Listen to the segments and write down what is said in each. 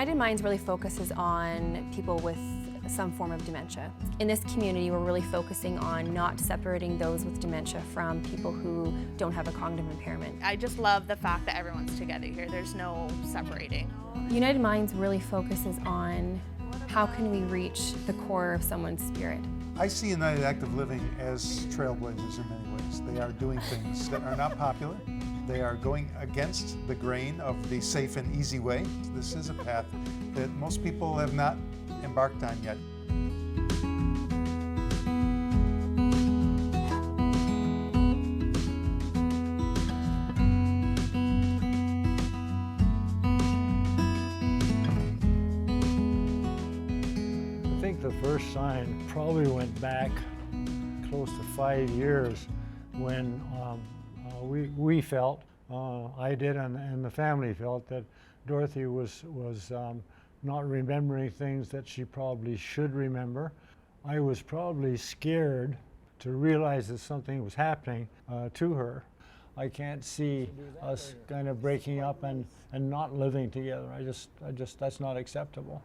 United Minds really focuses on people with some form of dementia. In this community, we're really focusing on not separating those with dementia from people who don't have a cognitive impairment. I just love the fact that everyone's together here. There's no separating. United Minds really focuses on how can we reach the core of someone's spirit. I see United Active Living as trailblazers in many ways. They are doing things that are not popular. They are going against the grain of the safe and easy way. This is a path that most people have not embarked on yet. I think the first sign probably went back close to 5 years when we felt, I did and the family felt, that Dorothy was not remembering things that she probably should remember. I was probably scared to realize that something was happening to her. I can't see us kind of breaking up and not living together. I just that's not acceptable.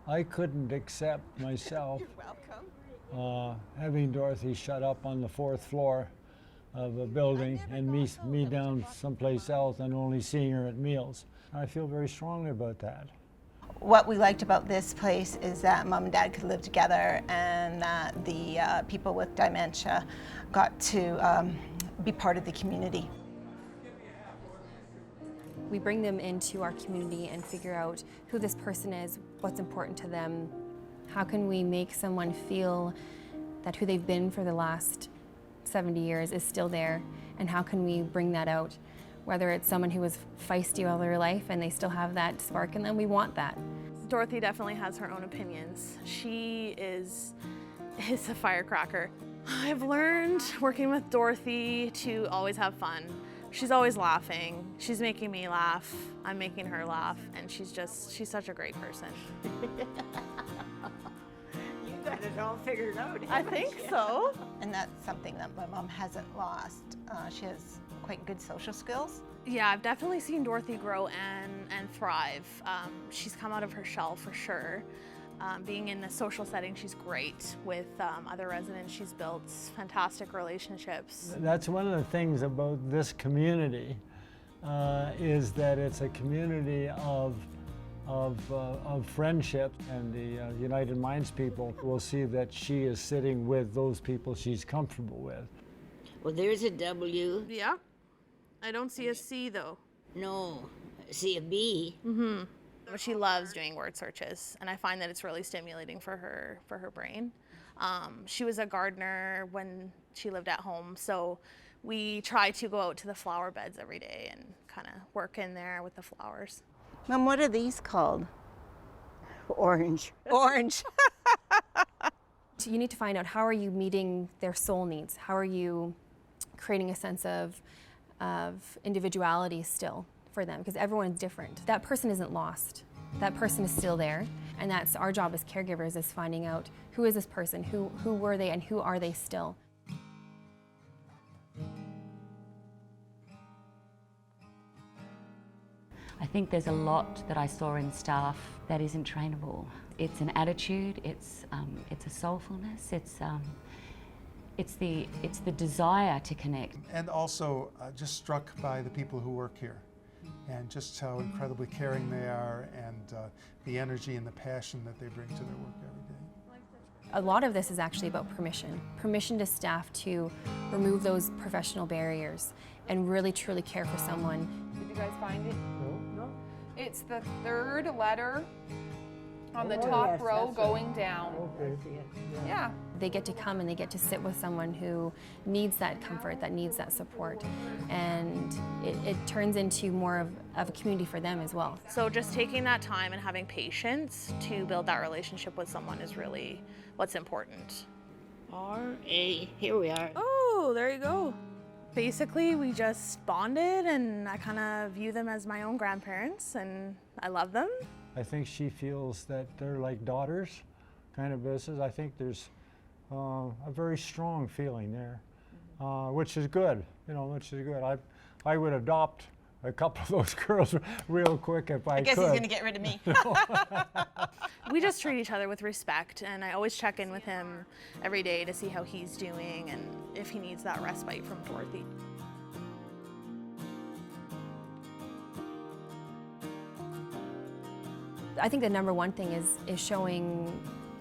I couldn't accept myself having Dorothy shut up on the 4th floor of a building and me down someplace else and only seeing her at meals. I feel very strongly about that. What we liked about this place is that Mom and Dad could live together, and that the people with dementia got to be part of the community. We bring them into our community and figure out who this person is, what's important to them. How can we make someone feel that who they've been for the last 70 years is still there, and how can we bring that out? Whether it's someone who was feisty all their life and they still have that spark in them, we want that. Dorothy definitely has her own opinions. She is a firecracker. I've learned working with Dorothy to always have fun. She's always laughing. She's making me laugh. I'm making her laugh, and she's such a great person. You got it all figured out. I think so. And that's something that my mom hasn't lost. She has quite good social skills. Yeah, I've definitely seen Dorothy grow and thrive. She's come out of her shell for sure. Being in the social setting, she's great. With other residents, she's built fantastic relationships. That's one of the things about this community, is that it's a community of friendship, and the United Minds people will see that she is sitting with those people she's comfortable with. Well, there's a W. Yeah. I don't see a C though. No, see a B. Mm-hmm. But she loves doing word searches, and I find that it's really stimulating for her brain. She was a gardener when she lived at home, so we try to go out to the flower beds every day and kind of work in there with the flowers. Mom, what are these called? Orange. Orange. So you need to find out, how are you meeting their soul needs? How are you creating a sense of individuality still for them? Because everyone's different. That person isn't lost. That person is still there. And that's our job as caregivers, is finding out, who is this person? Who were they and who are they still? I think there's a lot that I saw in staff that isn't trainable. It's an attitude, it's a soulfulness, it's the desire to connect. And also just struck by the people who work here, and just how incredibly caring they are, and the energy and the passion that they bring to their work every day. A lot of this is actually about permission. Permission to staff to remove those professional barriers and really truly care for someone. Did you guys find it? No. It's the 3rd letter on the Oh, top yes, row that's going down. Okay. Yeah. They get to come and they get to sit with someone who needs that comfort, that needs that support. And it turns into more of a community for them as well. So just taking that time and having patience to build that relationship with someone is really what's important. R-A, here we are. Oh, there you go. Basically, we just bonded, and I kind of view them as my own grandparents, and I love them. I think she feels that they're like daughters, kind of business. I think there's a very strong feeling there, which is good, which is good. I would adopt a couple of those girls real quick if I I guess could. he's going to get rid of me. We just treat each other with respect, and I always check in with him every day to see how he's doing and if he needs that respite from Dorothy. I think the number one thing is showing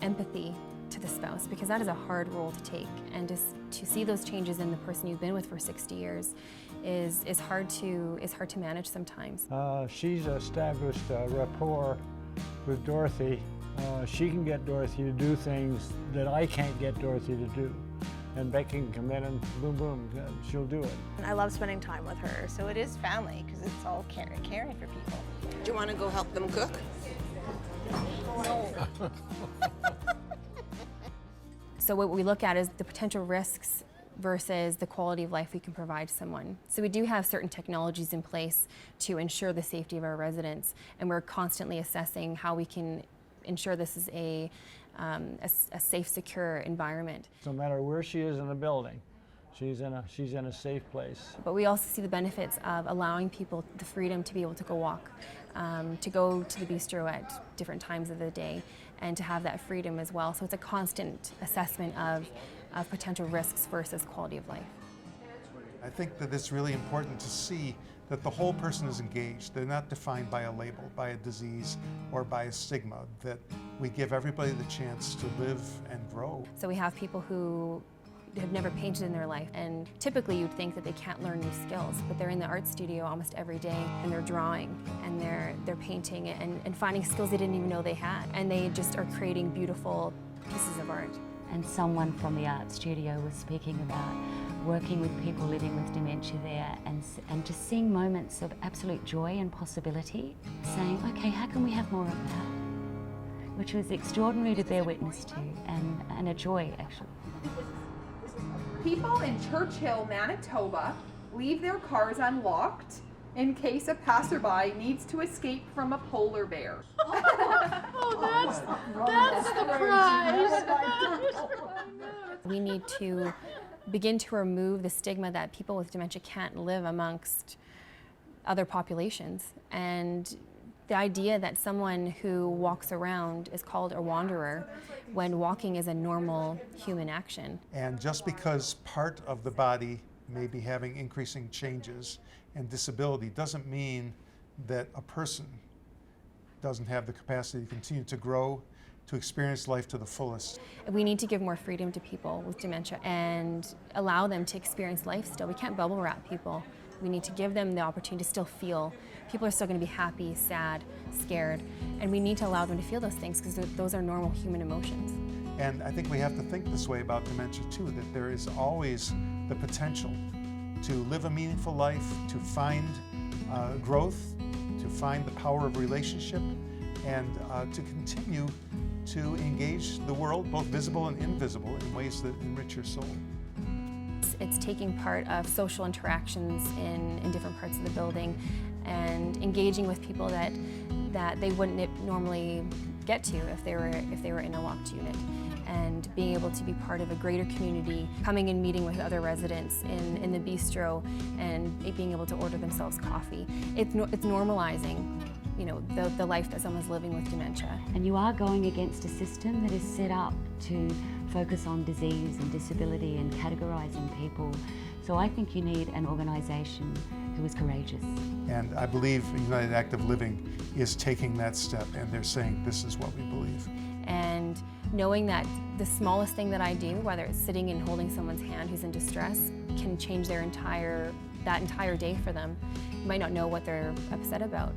empathy to the spouse, because that is a hard role to take, and to see those changes in the person you've been with for 60 years is hard to manage sometimes. She's established a rapport with Dorothy. She can get Dorothy to do things that I can't get Dorothy to do. And Becky can come in and boom, boom, she'll do it. And I love spending time with her. So it is family, because it's all caring for people. Do you want to go help them cook? So what we look at is the potential risks versus the quality of life we can provide someone. So we do have certain technologies in place to ensure the safety of our residents, and we're constantly assessing how we can ensure this is a safe, secure environment. No matter where she is in the building, she's in a safe place. But we also see the benefits of allowing people the freedom to be able to go walk, to go to the bistro at different times of the day, and to have that freedom as well. So it's a constant assessment of potential risks versus quality of life. I think that it's really important to see that the whole person is engaged. They're not defined by a label, by a disease, or by a stigma, that we give everybody the chance to live and grow. So we have people who have never painted in their life, and typically you'd think that they can't learn new skills, but they're in the art studio almost every day, and they're drawing, and they're painting, and finding skills they didn't even know they had, and they just are creating beautiful pieces of art. And someone from the art studio was speaking about working with people living with dementia there, and just seeing moments of absolute joy and possibility, saying, okay, how can we have more of that? Which was extraordinary to bear witness to, and a joy, actually. People in Churchill, Manitoba leave their cars unlocked in case a passerby needs to escape from a polar bear. That's the prize. We need to begin to remove the stigma that people with dementia can't live amongst other populations, and the idea that someone who walks around is called a wanderer when walking is a normal human action. And just because part of the body may be having increasing changes and disability doesn't mean that a person doesn't have the capacity to continue to grow, to experience life to the fullest. We need to give more freedom to people with dementia and allow them to experience life still. We can't bubble wrap people. We need to give them the opportunity to still feel. People are still going to be happy, sad, scared, and we need to allow them to feel those things, because those are normal human emotions. And I think we have to think this way about dementia too, that there is always the potential to live a meaningful life, to find growth, to find the power of relationship, and to continue to engage the world, both visible and invisible, in ways that enrich your soul. It's taking part of social interactions in different parts of the building, and engaging with people that they wouldn't normally get to if they were in a locked unit, and being able to be part of a greater community, coming and meeting with other residents in the bistro, and being able to order themselves coffee. It's normalizing, you know, the life that someone's living with dementia. And you are going against a system that is set up to focus on disease and disability and categorising people. So I think you need an organisation who is courageous. And I believe United Active Living is taking that step, and they're saying this is what we believe. And knowing that the smallest thing that I do, whether it's sitting and holding someone's hand who's in distress, can change their entire day for them. You might not know what they're upset about,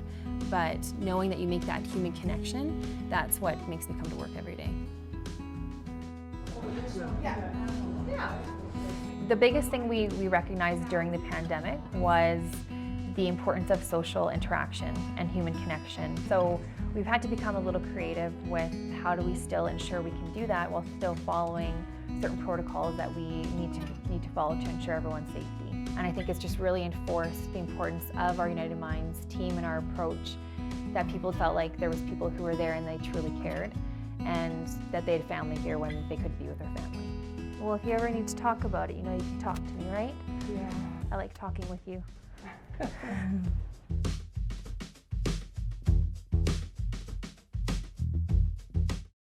but knowing that you make that human connection, that's what makes me come to work every day. The biggest thing we recognized during the pandemic was the importance of social interaction and human connection. So we've had to become a little creative with how do we still ensure we can do that while still following certain protocols that we need to follow to ensure everyone's safety. And I think it's just really enforced the importance of our United Minds team and our approach, that people felt like there was people who were there and they truly cared, and that they had family here when they could be with their family. Well, if you ever need to talk about it, you know you can talk to me, right? Yeah. I like talking with you.